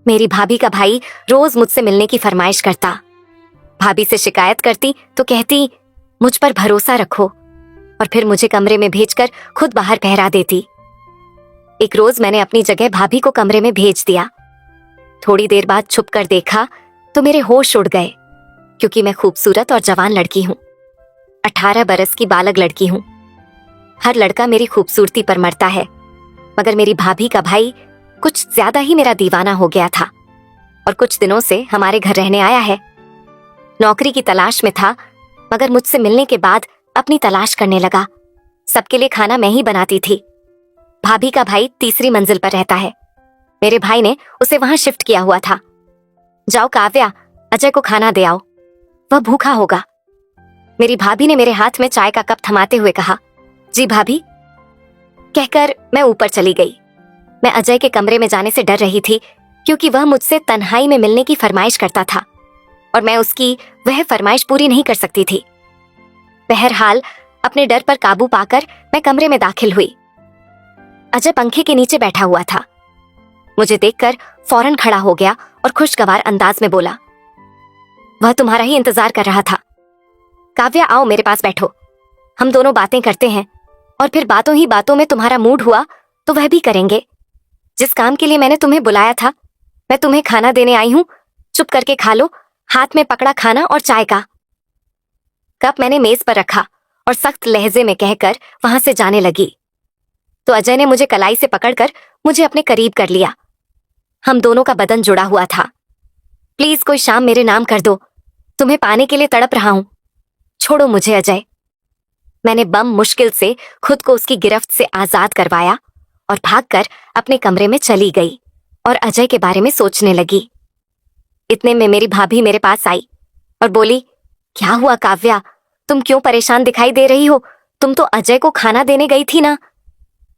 मेरी भाभी का भाई रोज मुझसे मिलने की फरमाइश करता। भाभी से शिकायत करती तो कहती मुझ पर भरोसा रखो, और फिर मुझे कमरे में भेजकर खुद बाहर पहरा देती। एक रोज मैंने अपनी जगह भाभी को कमरे में भेज दिया। थोड़ी देर बाद छुप कर देखा तो मेरे होश उड़ गए, क्योंकि मैं खूबसूरत और जवान लड़की हूँ। 18 बरस की बालग लड़की हूँ। हर लड़का मेरी खूबसूरती पर मरता है, मगर मेरी भाभी का भाई कुछ ज्यादा ही मेरा दीवाना हो गया था और कुछ दिनों से हमारे घर रहने आया है। नौकरी की तलाश में था, मगर मुझसे मिलने के बाद अपनी तलाश करने लगा। सबके लिए खाना मैं ही बनाती थी। भाभी का भाई तीसरी मंजिल पर रहता है। मेरे भाई ने उसे वहां शिफ्ट किया हुआ था। जाओ काव्या, अजय को खाना दे आओ, वह भूखा होगा। मेरी भाभी ने मेरे हाथ में चाय का कप थमाते हुए कहा, जी भाभी। कहकर मैं ऊपर चली गई। मैं अजय के कमरे में जाने से डर रही थी, क्योंकि वह मुझसे तन्हाई में मिलने की फरमाइश करता था और मैं उसकी वह फरमाइश पूरी नहीं कर सकती थी। बहरहाल अपने डर पर काबू पाकर मैं कमरे में दाखिल हुई। अजय पंखे के नीचे बैठा हुआ था। मुझे देखकर फौरन खड़ा हो गया और खुशगवार अंदाज में बोला, वह तुम्हारा ही इंतजार कर रहा था। काव्या, आओ मेरे पास बैठो, हम दोनों बातें करते हैं, और फिर बातों ही बातों में तुम्हारा मूड हुआ तो वह भी करेंगे। जिस काम के लिए मैंने तुम्हें बुलाया था, मैं तुम्हें खाना देने आई हूं, चुप करके खा लो। हाथ में पकड़ा खाना और चाय का कप मैंने मेज पर रखा और सख्त लहजे में कहकर वहां से जाने लगी तो अजय ने मुझे कलाई से पकड़कर मुझे अपने करीब कर लिया। हम दोनों का बदन जुड़ा हुआ था। प्लीज कोई शाम मेरे नाम कर दो, तुम्हें पाने के लिए तड़प रहा हूं, छोड़ो मुझे अजय। मैंने बम मुश्किल से खुद को उसकी गिरफ्त से आजाद करवाया और भागकर अपने कमरे में चली गई और अजय के बारे में सोचने लगी। इतने में मेरी भाभी मेरे पास आई और बोली, क्या हुआ काव्या, तुम क्यों परेशान दिखाई दे रही हो? तुम तो अजय को खाना देने गई थी ना।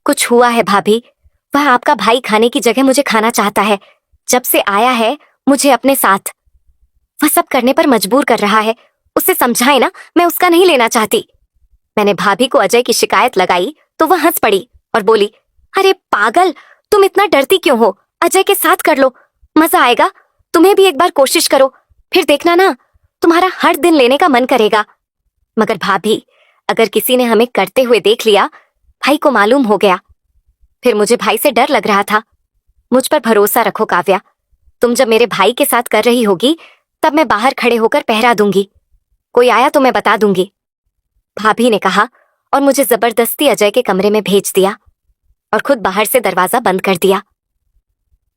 कुछ हुआ है भाभी, वह आपका भाई खाने की जगह मुझे खाना चाहता है। जब से आया है मुझे अपने साथ वह सब करने पर मजबूर कर रहा है। उसे समझाए ना, मैं उसका नहीं लेना चाहती। मैंने भाभी को अजय की शिकायत लगाई तो वह हंस पड़ी और बोली, अरे पागल, तुम इतना डरती क्यों हो? अजय के साथ कर लो, मजा आएगा। तुम्हें भी एक बार कोशिश करो, फिर देखना ना, तुम्हारा हर दिन लेने का मन करेगा। मगर भाभी, अगर किसी ने हमें करते हुए देख लिया, भाई को मालूम हो गया, फिर मुझे भाई से डर लग रहा था। मुझ पर भरोसा रखो काव्या, तुम जब मेरे भाई के साथ कर रही होगी तब मैं बाहर खड़े होकर पहरा दूंगी। कोई आया तो मैं बता दूंगी, भाभी ने कहा और मुझे जबरदस्ती अजय के कमरे में भेज दिया और खुद बाहर से दरवाजा बंद कर दिया।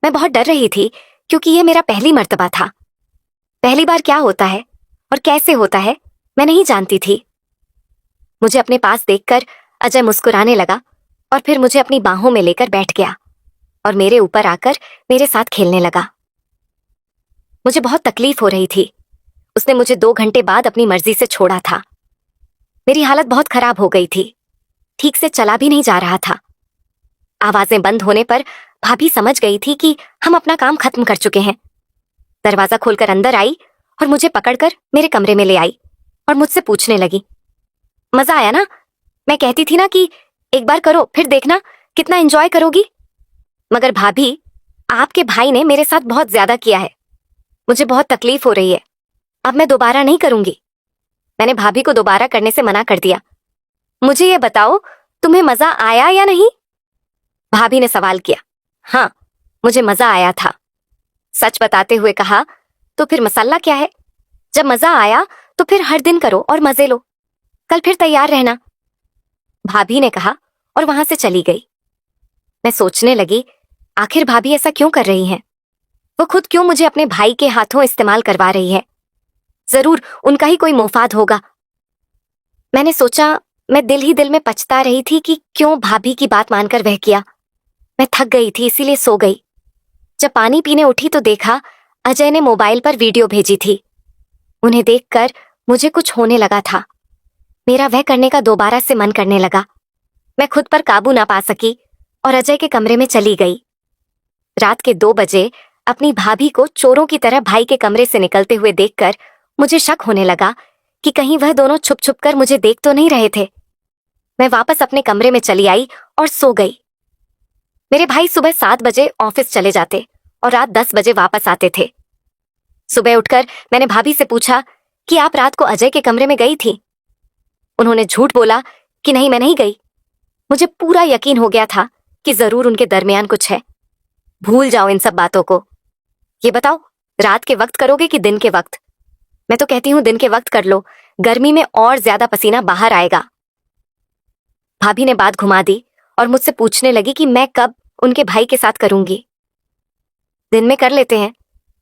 मैं बहुत डर रही थी, क्योंकि यह मेरा पहली मर्तबा था। पहली बार क्या होता है और कैसे होता है मैं नहीं जानती थी। मुझे अपने पास देखकर अजय मुस्कुराने लगा और फिर मुझे अपनी बाहों में लेकर बैठ गया और मेरे ऊपर आकर मेरे साथ खेलने लगा। मुझे बहुत तकलीफ हो रही थी। उसने मुझे 2 घंटे बाद अपनी मर्जी से छोड़ा था। मेरी हालत बहुत खराब हो गई थी, ठीक से चला भी नहीं जा रहा था। आवाजें बंद होने पर भाभी समझ गई थी कि हम अपना काम खत्म कर चुके हैं। दरवाजा खोलकर अंदर आई और मुझे पकड़कर मेरे कमरे में ले आई और मुझसे पूछने लगी, मजा आया ना? मैं कहती थी ना कि एक बार करो, फिर देखना कितना एंजॉय करोगी। मगर भाभी, आपके भाई ने मेरे साथ बहुत ज्यादा किया है। मुझे बहुत तकलीफ हो रही है, अब मैं दोबारा नहीं करूंगी। मैंने भाभी को दोबारा करने से मना कर दिया। मुझे ये बताओ, तुम्हें मजा आया या नहीं? भाभी ने सवाल किया। हाँ, मुझे मजा आया था, सच बताते हुए कहा। तो फिर मसला क्या है? जब मजा आया तो फिर हर दिन करो और मजे लो। कल फिर तैयार रहना, भाभी ने कहा और वहां से चली गई। मैं सोचने लगी, आखिर भाभी ऐसा क्यों कर रही हैं? वो खुद क्यों मुझे अपने भाई के हाथों इस्तेमाल करवा रही है? जरूर उनका ही कोई मुफाद होगा। मैंने सोचा, मैं दिल ही दिल में पछता रही थी कि क्यों भाभी की बात मानकर वह किया। मैं थक गई थी, इसीलिए सो गई। जब पानी पीने उठी तो देखा अजय ने मोबाइल पर वीडियो भेजी थी। उन्हें देखकर मुझे कुछ होने लगा था। मेरा वह करने का दोबारा से मन करने लगा। मैं खुद पर काबू ना पा सकी और अजय के कमरे में चली गई। रात के 2 बजे अपनी भाभी को चोरों की तरह भाई के कमरे से निकलते हुए देखकर मुझे शक होने लगा कि कहीं वह दोनों छुप छुप कर मुझे देख तो नहीं रहे थे। मैं वापस अपने कमरे में चली आई और सो गई। मेरे भाई सुबह 7 बजे ऑफिस चले जाते और रात 10 बजे वापस आते थे। सुबह उठकर मैंने भाभी से पूछा कि आप रात को अजय के कमरे में गई थी? उन्होंने झूठ बोला कि नहीं, मैं नहीं गई। मुझे पूरा यकीन हो गया था कि जरूर उनके दरमियान कुछ है। भूल जाओ इन सब बातों को। ये बताओ, रात के वक्त करोगे कि दिन के वक्त? मैं तो कहती हूं दिन के वक्त कर लो, गर्मी में और ज्यादा पसीना बाहर आएगा। भाभी ने बात घुमा दी और मुझसे पूछने लगी कि मैं कब उनके भाई के साथ करूंगी। दिन में कर लेते हैं।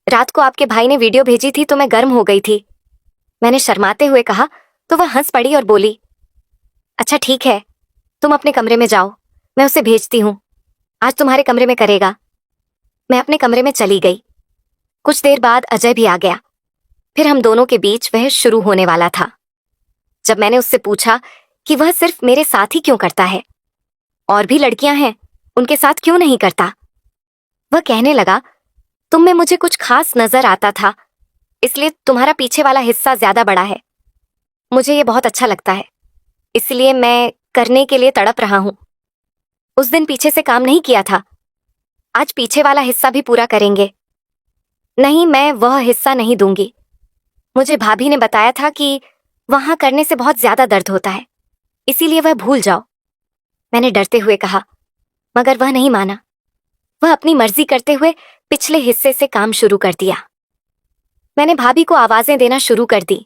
रात को आपके भाई ने वीडियो भेजी थी तो मैं गर्म हो गई थी। मैंने शर्माते हुए कहा तो वह हंस पड़ी और बोली, अच्छा ठीक है, तुम अपने कमरे में जाओ, मैं उसे भेजती हूं, आज तुम्हारे कमरे में करेगा। मैं अपने कमरे में चली गई। कुछ देर बाद अजय भी आ गया। फिर हम दोनों के बीच वह शुरू होने वाला था। जब मैंने उससे पूछा कि वह सिर्फ मेरे साथ ही क्यों करता है, और भी लड़कियां हैं, उनके साथ क्यों नहीं करता, वह कहने लगा, तुम में मुझे कुछ खास नजर आता था, इसलिए तुम्हारा पीछे वाला हिस्सा ज्यादा बड़ा है। मुझे ये बहुत अच्छा लगता है, इसलिए मैं करने के लिए तड़प रहा हूं। उस दिन पीछे से काम नहीं किया था, आज पीछे वाला हिस्सा भी पूरा करेंगे। नहीं, मैं वह हिस्सा नहीं दूंगी। मुझे भाभी ने बताया था कि वहां करने से बहुत ज्यादा दर्द होता है, इसीलिए वह भूल जाओ। मैंने डरते हुए कहा, मगर वह नहीं माना। वह अपनी मर्जी करते हुए पिछले हिस्से से काम शुरू कर दिया। मैंने भाभी को आवाजें देना शुरू कर दी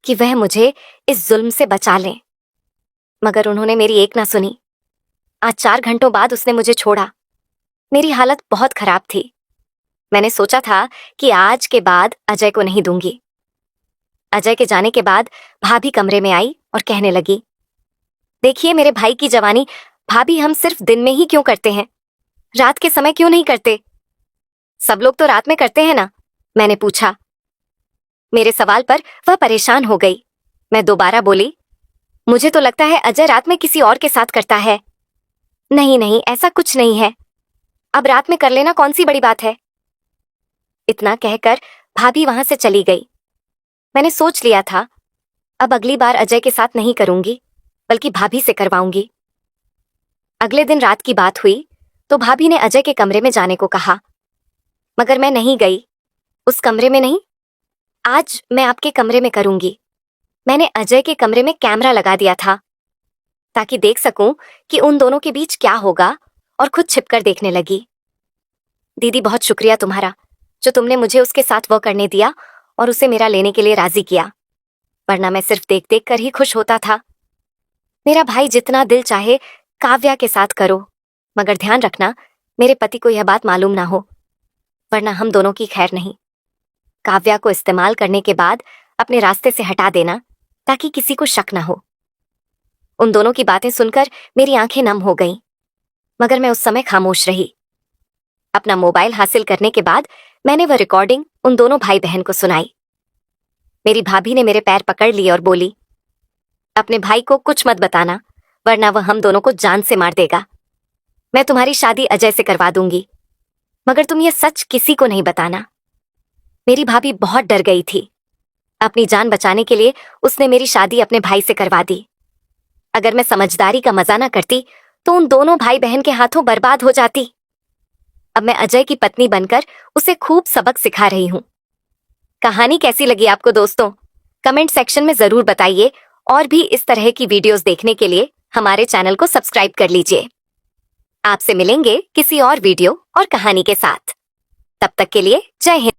कि वह मुझे इस जुल्म से बचा लें, मगर उन्होंने मेरी एक ना सुनी। आज 4 घंटों बाद उसने मुझे छोड़ा। मेरी हालत बहुत खराब थी। मैंने सोचा था कि आज के बाद अजय को नहीं दूंगी। अजय के जाने के बाद भाभी कमरे में आई और कहने लगी, देखिए मेरे भाई की जवानी, भाभी हम सिर्फ दिन में ही क्यों करते हैं, रात के समय क्यों नहीं करते? सब लोग तो रात में करते हैं ना? मैंने पूछा। मेरे सवाल पर वह परेशान हो गई। मैं दोबारा बोली, मुझे तो लगता है अजय रात में किसी और के साथ करता है। नहीं नहीं, ऐसा कुछ नहीं है, अब रात में कर लेना कौन सी बड़ी बात है। इतना कहकर भाभी वहां से चली गई। मैंने सोच लिया था, अब अगली बार अजय के साथ नहीं करूंगी, बल्कि भाभी से करवाऊंगी। अगले दिन रात की बात हुई तो भाभी ने अजय के कमरे में जाने को कहा, मगर मैं नहीं गई। उस कमरे में नहीं, आज मैं आपके कमरे में करूंगी। मैंने अजय के कमरे में कैमरा लगा दिया था ताकि देख सकूं कि उन दोनों के बीच क्या होगा, और खुद छिपकर देखने लगी। दीदी बहुत शुक्रिया तुम्हारा, जो तुमने मुझे उसके साथ वो करने दिया और उसे मेरा लेने के लिए राजी किया, वरना मैं सिर्फ देख देख कर ही खुश होता था। मेरा भाई जितना दिल चाहे काव्या के साथ करो, मगर ध्यान रखना मेरे पति को यह बात मालूम ना हो, वरना हम दोनों की खैर नहीं। काव्या को इस्तेमाल करने के बाद अपने रास्ते से हटा देना ताकि किसी को शक ना हो। उन दोनों की बातें सुनकर मेरी आंखें नम हो गईं, मगर मैं उस समय खामोश रही। अपना मोबाइल हासिल करने के बाद मैंने वह रिकॉर्डिंग उन दोनों भाई बहन को सुनाई। मेरी भाभी ने मेरे पैर पकड़ लिए और बोली, अपने भाई को कुछ मत बताना, वरना वह हम दोनों को जान से मार देगा। मैं तुम्हारी शादी अजय से करवा दूंगी, मगर तुम ये सच किसी को नहीं बताना। मेरी भाभी बहुत डर गई थी। अपनी जान बचाने के लिए उसने मेरी शादी अपने भाई से करवा दी। अगर मैं समझदारी का मजा ना करती तो उन दोनों भाई बहन के हाथों बर्बाद हो जाती। अब मैं अजय की पत्नी बनकर उसे खूब सबक सिखा रही हूं। कहानी कैसी लगी आपको दोस्तों? कमेंट सेक्शन में जरूर बताइए, और भी इस तरह की वीडियोस देखने के लिए हमारे चैनल को सब्सक्राइब कर लीजिए। आपसे मिलेंगे किसी और वीडियो और कहानी के साथ। तब तक के लिए जय हिंद।